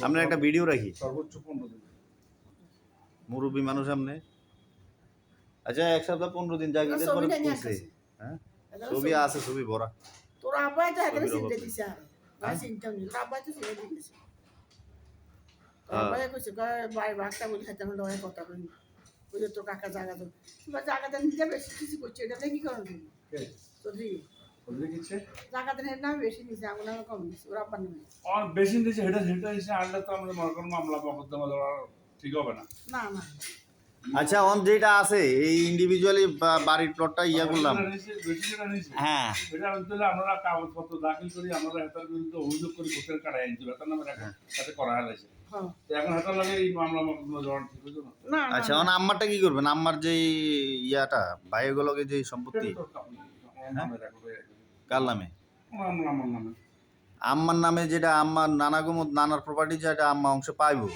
আমরা একটা ভিডিও রাখি সর্বোচ্চ 15 দিন মুরব্বী মানুষ সামনে। আচ্ছা, এক সপ্তাহ 15 দিন যা ঈদের পরে করছে। হ্যাঁ, ছবি আছে, ছবি ভরা। তোর আব্বাই তো এখানে চিনতে দিছে আর না চিন্তা নেই, তোর আব্বাই তো চিনে দিয়েছে। আব্বাই কইছে ভাই ভাগটা বলি খাইতে আমরা লয় কথা কই। ওই যে তোর কাকা জায়গা তো বা জায়গাটা নিতে বেশি কিছু করছে, এটা কি কারণ তুমি তোদি বলে দিচ্ছে জায়গাটা এর নাম বেশি নিছে, আমার নাম কম নিছে, ওর আব্বার নামে আর বেশি দিচ্ছে। এটা এসে আনলে তো আমাদের মনে করেন মামলা মকদ্দমা দেওয়া ঠিক হবে না। না না। আচ্ছা, অন যেটা আছে এই ইন্ডিভিজুয়ালি বাড়ির প্লটটা ইয়া করলাম। হ্যাঁ, এটা আনতে আমরা কাগজপত্র দাখিল করি, আমরা হেতার বিরুদ্ধে অভিযোগ করি, ভোটের কার্ড আইন দিবে, তার নামে সাথে করা হয়েছে। তো এখন হেতার লাগে এই মামলা মকদ্দমা দেওয়া ঠিক হতো না। আচ্ছা, অন আম্মারটা কি করবেন? আম্মার যে ইয়াটা ভাইগুলোকে যে সম্পত্তি কার নামে? আমার নামে। আম্মার নামে যেটা আম্মার নানার প্রপার্টি যেটা আম্মা অংশ পাইবো,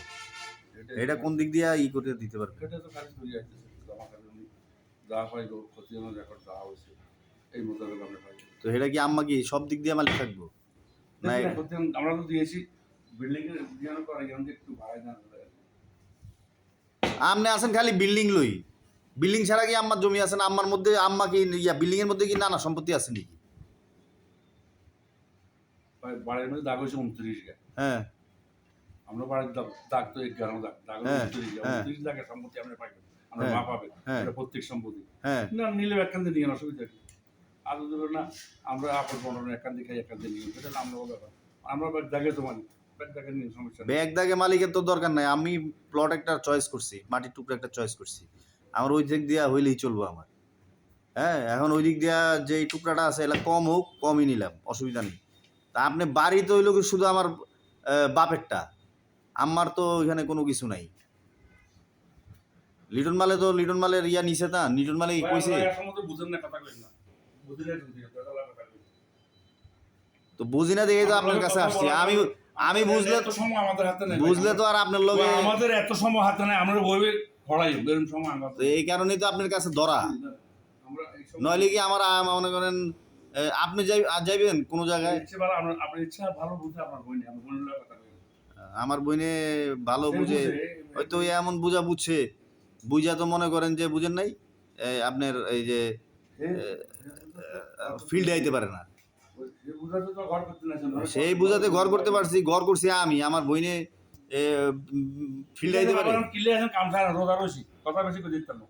এটা কোন দিক দিয়ে ই করে দিতে পারবে? এটা তো খারিজ করে যাচ্ছে, জমা করে যা পাইবো ক্ষতিপূরণ রেকর্ড দেওয়া হয়েছে, এই মোতাবেক আমরা পাই। তো এটা কি আম্মা কি সব দিক দিয়ে মালিক থাকবো? না, আমরা তো দিয়েছি বিল্ডিং এর ডিজাইন করা, এখন একটু ভাড়া দেন। আপনি আছেন খালি বিল্ডিং লই, বিল্ডিং ছাড়া কি আম্মার জমি আছে না? আম্মার মধ্যে আম্মা কি ইয়া বিল্ডিং এর মধ্যে কি নানা সম্পত্তি আছে নাকি? বাড়ির মধ্যে দাগ হয়েছে 29 গা। হ্যাঁ, আমরা বাড়ির দাগ তো 11 দাগ 29 গা। 29 দাগের সম্পত্তি আমরা পাই, আমরা মা পাবে, এটা প্রত্যেক সম্পত্তি। হ্যাঁ, না নিলে একখান দিয়ে নিয়ে অসুবিধা কি? আর ধরো না আমরা আপন বন্ধন একখান দিয়ে খাই, একখান দিয়ে নিয়ে, এটা আমরা ব্যাপার। আমরা দাগে তো মানি, দাগে নিয়ে সমস্যা নেই। ব্যাগ দাগে মালিকের তো দরকার নাই। আমি প্লট একটা চয়েস করছি, মাটির টুকরা একটা চয়েস করছি, আমার ওই দিক দিয়া হইলেই চলবো আমার। হ্যাঁ, এখন ওই দিক দিয়া যে টুকরাটা আছে এটা কম হোক, কমই নিলাম, অসুবিধা নেই। তা আপনি বাড়ি তো হইল শুধু আমার বাপেরটা, আমার তো এখানে কোনো কিছু নাই। লিটন মালের ইয়া নিছে না, লিটন মালে কইছে বুঝেন না, কথা কইন না, বুঝিলে তো বুঝি না দেখে তো আপনার কাছে আসছি। আমি বুঝলে এত সময় আমাদের হাতে নেই, বুঝলে তো আর আপনার লগে আমাদের এত সময় হাতে নেই, আমরা বইবে পড়াই এরকম সময় আমরা। তো এই কারণেই তো আপনার কাছে ধরা। নইলে কি আমার মনে করেন আপনি যাইবেন কোনো জায়গায়? আপনার ইচ্ছা ভালো বুঝে আপনার বই নেই, আমার বোনের কথা কই। আমার বইনে ভালো বুঝে, হয়তো এমন বুঝছে বুঝা তো মনে করেন যে বুঝেন নাই, আপনার এই যে ফিল্ডে আইতে পারে না, সেই বুঝাতে ঘর করতে পারছি, ঘর করছি আমি, আমার বইনে ফিল্ডে আইতে পারে। কিলে এখন কাম ছাড়া রোজা রয়েছি, কথা বেশি করে দিতাম না।